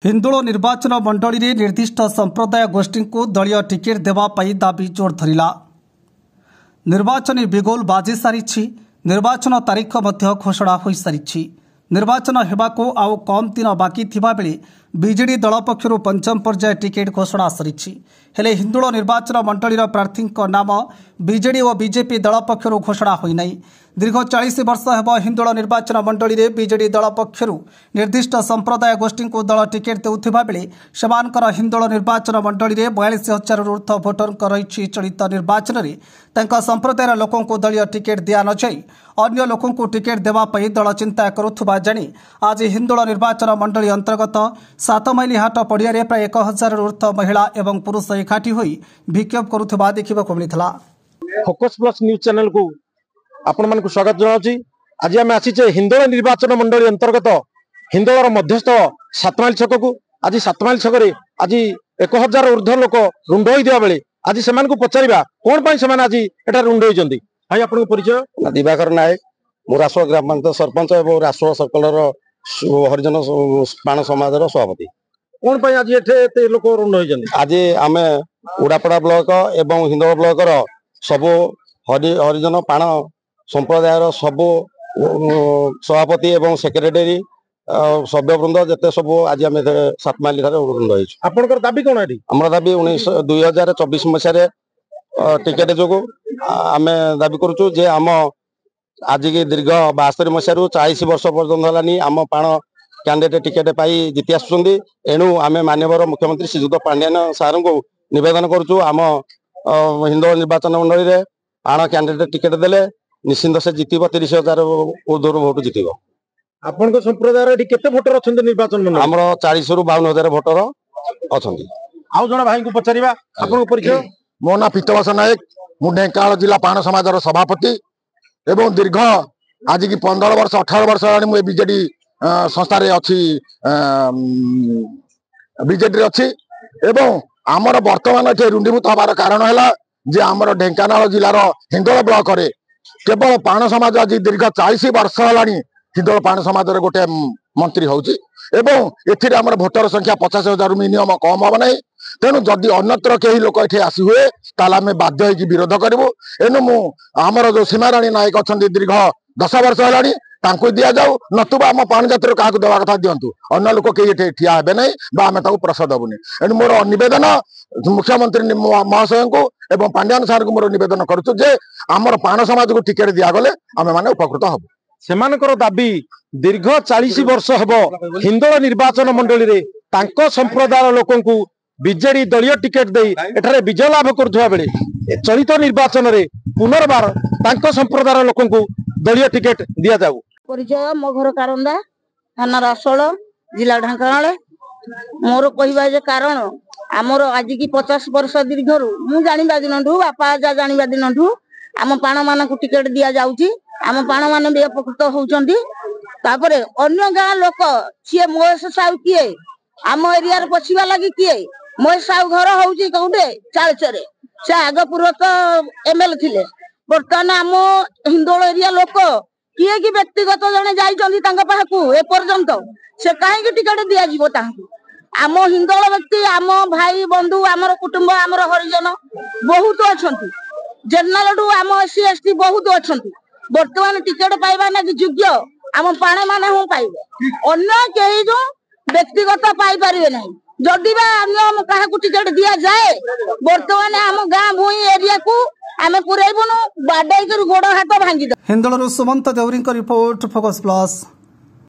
हिंदोल निर्वाचन मंडली रे निर्दिष्ट संप्रदाय गोष्ठी को दलीय टिकेट देवाई दाबी जोर धरला। निर्वाचन बिगोल बाजी सारी निर्वाचन तारीख घोषणा हो सारी। निर्वाचन हेबाको आउ कम दिन बाकी थिबा बेले बीजेडी दल पक्षरु पंचम पर्याय टिकेट घोषणा सरिछि। हेले हिंदोल निर्वाचन मंडलीर प्रार्थी नाम बीजेडी और बीजेपी दल पक्षरु घोषणा होई नै। दीर्घ 40 वर्ष हेब हिंदोल निर्वाचन मंडली रे बीजेडी दल पक्षरु निर्दिष्ट संप्रदाय गोष्ठी को दल टिकेट देउथिबा बेले सेमानकर हिंदोल निर्वाचन मंडली रे 42,000 रु ऊर्ध्व भोटर रही। चलित निर्वाचन में तांका संप्रदायर लोकों को दलीय टिकेट दिया न जाई अन्य लोकों को टिकेट देवा पई दल चिंता करुथुबा जानी आज हिंदोल निर्वाचन मंडली अंतर्गत 7 माइली हाट पड़िया रे प्राय 1,000 रु ऊर्ध्व महिला एवं पुरुष एकाठी होई विक्षोभ करुथुबा देखिबाकु मिलिथला। फोकस प्लस न्यूज चैनल को आपण मानकु स्वागत जनाउछि। आज आम आसीचे हिंदोल निर्वाचन मंडली अंतर्गत हिंदोलर मध्यस्थ 7 माइल छक को। आज 7 माइल छक रे आज 1,000 ऊर्ध्व लोक रुंड होई दिया बेले आज सेमान को पचारिबा कोन पई सेमान आज एटा रुंड होइजंदी। भाई आपन परिचय। दिवाकर नायक मु रासोल ग्राम पंचायत सरपंच और रासोल सर्कलर हरिजन पाण समाजर सभापति। कोन पई आज एठे एते लोक रुंड होइजंदी। आज आमे उड़ापड़ा ब्लॉक एवं हिंदोल ब्लॉक रो सबो हरिजन पाण संप्रदायर सबो सभापति एवं सेक्रेटरी सभ्यवृंद जिते सब आज आम 7 माइल रुंड हो। आपनकर दाबी कोन एठी। हमर दाबी 2024 मसीह टिकेट जो आम दाबी करूँ जे आम आज की दीर्घ 72 मसीह 40 वर्ष पर्यंत है आम पाण कैंडिडेट टिकेट पाई जीति आसुंदी। एणु आम माननीय मुख्यमंत्री श्रीजुत पांड्यान सार को निवेदन करूँ आम हिंदोल निर्वाचन मंडली रे पाण कैंडिडेट टिकेट देले निश्चिंत से जीत 30,000 ऊर्ध्व भोट जीत। आपन संप्रदाय केते भोटर अछंती निर्वाचन मंडली। हमर 40 रु 52,000 भोटर अछंती। आउ जणा भाई को पचारिबा आपन परिचय। मो ना पीतवास नायक मु ढेंकानाल जिला पाण समाजर सभापति एवं दीर्घ आज की 15 वर्ष 18 वर्ष है बीजेडी संस्था रे अच्छी बीजेडी अच्छी एवं आमर वर्तमान ये रुंडीभूत हबार कारण है जे आमर ढेंकानाल जिलार हिंदोल ब्लॉक रे केवल पाण समाज आज दीर्घ 40 वर्ष है हिंदोल पाण समाज गोटे मंत्री होउची एवं एथिरे आमर भोटर संख्या 50,000 मिनिमम कम हम ना। तेणु जदि अन्यत्र कई लोक ये आसी हुए ताल आम बाध्य होगी विरोध करूँ। एनु मु आमर जो सीमाराणी नायक अच्छा दीर्घ 10 वर्ष है दि जाऊ नतुबा आम पाण जातिर क्या देवा कथा दिंतु अन्य लोक कई ठिया हे ना आम प्रसाद देवुनि। एणु मोर नवेदन मुख्यमंत्री महाशय को एवं पांड्यान सार को मोर नवेदन करुँ जे आमर पाण समाज को टिकेट दिगले आम मैंने उपकृत हबु। सेमानकर दाबी दीर्घ 40 वर्ष हेब हिंदोल निर्वाचन मंडली रे तांको संप्रदाय लोकों को बीजेडी दलीय टिकेट दे एठारे विजय लाभ करुवा बेले चलित निर्वाचन रे पुनर्बार तांको संप्रदाय लोकों को दलीय टिकेट दिया जाऊ। परिचय मो घर कारंदा थाना रासोल जिला ढेंकानाल। मोर कहवा जे कारण आमर आज की 50 वर्ष दीर्घ मु जानिबा दिनठू बापा आजा जानिबा दिनठू आम पाण मान को टिकेट दिया जाउची। आम पाण मान भी उपकृत होउचंदी। तापरे अन्य गाँ लोक सी महेश साहू किए आम एरिया पशिवा लगी किए महेश साहू घर होउची कोठे चालचरे से आग पूर्वत एमएल थिले। बर्तमान आम हिंदोल एरिया लोक किए कि व्यक्तिगत जने जाइचंदी तांका पाखु ए पर्यंत से काहे टिकेट दिया जीवो तांकु। आम हिंदोल व्यक्ति आम भाई बंधु आमर कुटुंब आमर हरिजन बहुत अछंती। जनरल टू आम एससी एसटी बहुत अछंती। वर्तमान टिकेट पाइबा ना योग्य आम पाण माने हम पाइबे अन्य कई जो व्यक्तिगत पाई परिबे नहीं। जदि बा अन्य काहाकु टिकेट दिया जाए वर्तमान आम गाँ भूई एरिया को आमे पुरैबुनु बाडै कर गोड़ हाथ भांगी दे। हिंदोलरु Sumant Devri report focus plus.